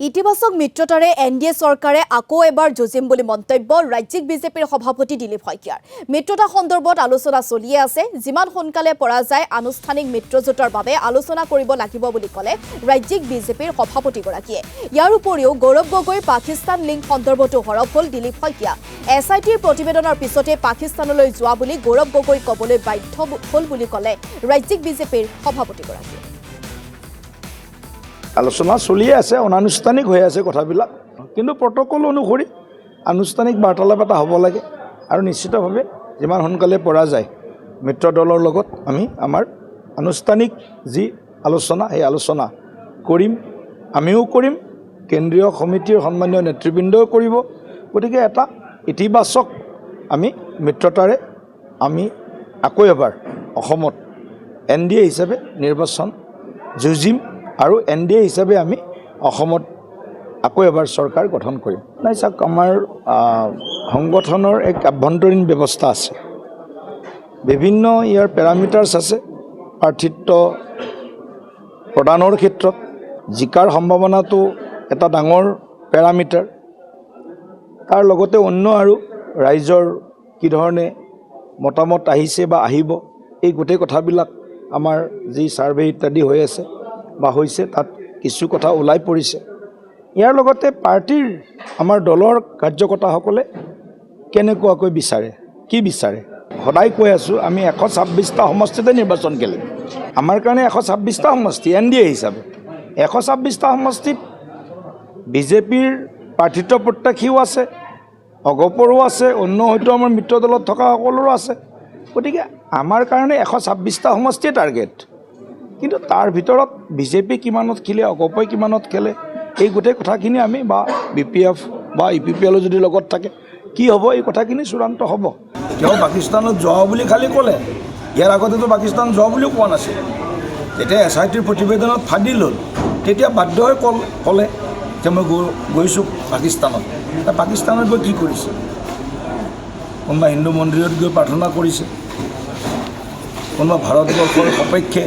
ইতিবাচক মিত্ৰতাৰে এনডিএ চৰকাৰে আকৌ এবাৰ যুঁজিম বুলি মন্তব্য ৰাজ্যিক বিজেপিৰ সভাপতি দিলীপ শইকীয়াৰ। মিত্ৰতা সন্দৰ্ভত আলোচনা চলিয়ে আছে। যিমান সোনকালে পৰা যায় আনুষ্ঠানিক মিত্ৰজোঁটৰ বাবে আলোচনা কৰিব লাগিব বুলি ক'লে ৰাজ্যিক বিজেপিৰ সভাপতিগৰাকীয়ে। ইয়াৰ উপৰিও গৌৰৱ গগৈৰ পাকিস্তান লিংক সন্দৰ্ভতো সৰব হ'ল দিলীপ শইকীয়া। এছআইটিৰ প্ৰতিবেদনৰ পিছতে পাকিস্তানলৈ যোৱা বুলি গৌৰৱ গগৈ ক'বলৈ বাধ্য হ'ল বুলি ক'লে ৰাজ্যিক বিজেপিৰ সভাপতিগৰাকীয়ে। আলোচনা চলিয়ে আছে, অনানুষ্ঠানিক হৈ আছে কথাবিলাক, কিন্তু প্ৰট'কল অনুসৰি আনুষ্ঠানিক বাৰ্তালাপ এটা হ'ব লাগে আৰু নিশ্চিতভাৱে যিমান সোনকালে পৰা যায় মিত্ৰ দলৰ লগত আমি আমাৰ আনুষ্ঠানিক যি আলোচনা সেই আলোচনা কৰিম, আমিও কৰিম, কেন্দ্ৰীয় সমিতিৰ সন্মানীয় নেতৃবৃন্দও কৰিব। গতিকে এটা ইতিবাচক আমি মিত্ৰতাৰে আমি আকৌ এবাৰ অসমত এনডিএ হিচাপে নিৰ্বাচন যুঁজিম আৰু এনডিএ হিচাপে আমি অসমত আকৌ এবাৰ চৰকাৰ গঠন কৰিম। নাই চাওক, আমাৰ সংগঠনৰ এক আভ্যন্তৰীণ ব্যৱস্থা আছে, বিভিন্ন ইয়াৰ পেৰামিটাৰ্ছ আছে। প্ৰাৰ্থিত্ব প্ৰদানৰ ক্ষেত্ৰত জিকাৰ সম্ভাৱনাটো এটা ডাঙৰ পেৰামিটাৰ, তাৰ লগতে অন্য আৰু ৰাইজৰ কি ধৰণে মতামত আহিছে বা আহিব, এই গোটেই কথাবিলাক আমাৰ যি ছাৰ্ভে ইত্যাদি হৈ আছে বা হৈছে, তাত কিছু কথা ওলাই পৰিছে। ইয়াৰ লগতে পাৰ্টীৰ আমাৰ দলৰ কাৰ্যকৰ্তাসকলে কেনেকুৱাকৈ বিচাৰে, কি বিচাৰে। সদায় কৈ আছোঁ, আমি 126টা সমষ্টিতে নিৰ্বাচন খেলিম। আমাৰ কাৰণে 126টা সমষ্টি এনডিএ হিচাপে 126টা সমষ্টিত বিজেপিৰ প্ৰাৰ্থিত্ব প্ৰত্যাশীও আছে, অগপৰো আছে, অন্য হয়তো আমাৰ মিত্ৰ দলত থকা সকলৰো আছে। গতিকে আমাৰ কাৰণে 126টা সমষ্টিয়ে টাৰ্গেট, কিন্তু তাৰ ভিতৰত বিজেপি কিমানত খেলে, অগপই কিমানত খেলে, এই গোটেই কথাখিনি আমি বা BPF বা UPPL যদি লগত থাকে কি হ'ব, এই কথাখিনি চূড়ান্ত হ'ব। তেওঁ পাকিস্তানত যোৱা বুলি খালি ক'লে, ইয়াৰ আগতেতো পাকিস্তান যোৱা বুলিও কোৱা নাছিল। যেতিয়া SITৰ প্ৰতিবেদনত ফাদিল হ'ল, তেতিয়া বাধ্য হৈ ক'লে যে মই গৈছোঁ পাকিস্তানত। পাকিস্তানত গৈ কি কৰিছে? কোনোবা হিন্দু মন্দিৰত গৈ প্ৰাৰ্থনা কৰিছে, কোনোবা ভাৰতবৰ্ষৰ সপক্ষে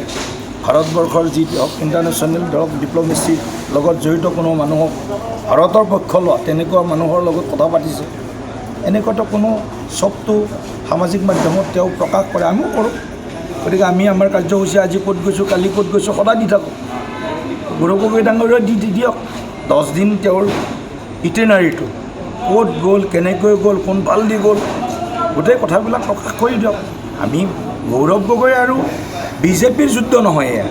ভাৰতবৰ্ষৰ যি হওক ইণ্টাৰনেশ্যনেল ধৰক ডিপ্ল'মেচিৰ লগত জড়িত কোনো মানুহক ভাৰতৰ পক্ষ লোৱা তেনেকুৱা মানুহৰ লগত কথা পাতিছে। এনেকুৱাতো কোনো চবটো সামাজিক মাধ্যমত তেওঁ প্ৰকাশ কৰে, আমিও কৰোঁ। গতিকে আমি আমাৰ কাৰ্যসূচী আজি ক'ত গৈছোঁ, কালি ক'ত গৈছোঁ সদায় দি থাকোঁ। গৌৰৱ গগৈ ডাঙৰীয়া দি দিয়ক 10 দিন তেওঁৰ ইটেনাৰীটো ক'ত গ'ল, কেনেকৈ গ'ল, কোনফালেদি গ'ল, গোটেই কথাবিলাক প্ৰকাশ কৰি দিয়ক। আমি গৌৰৱ গগৈ আৰু বিজেপিৰ যুদ্ধ নহয়, এয়া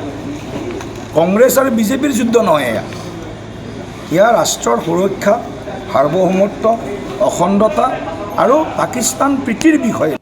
কংগ্ৰেছ আৰু বিজেপিৰ যুদ্ধ নহয়, এয়া ৰাষ্ট্ৰৰ সুৰক্ষা, সাৰ্বভৌমত্ব, অখণ্ডতা আৰু পাকিস্তান প্ৰীতিৰ বিষয়ে।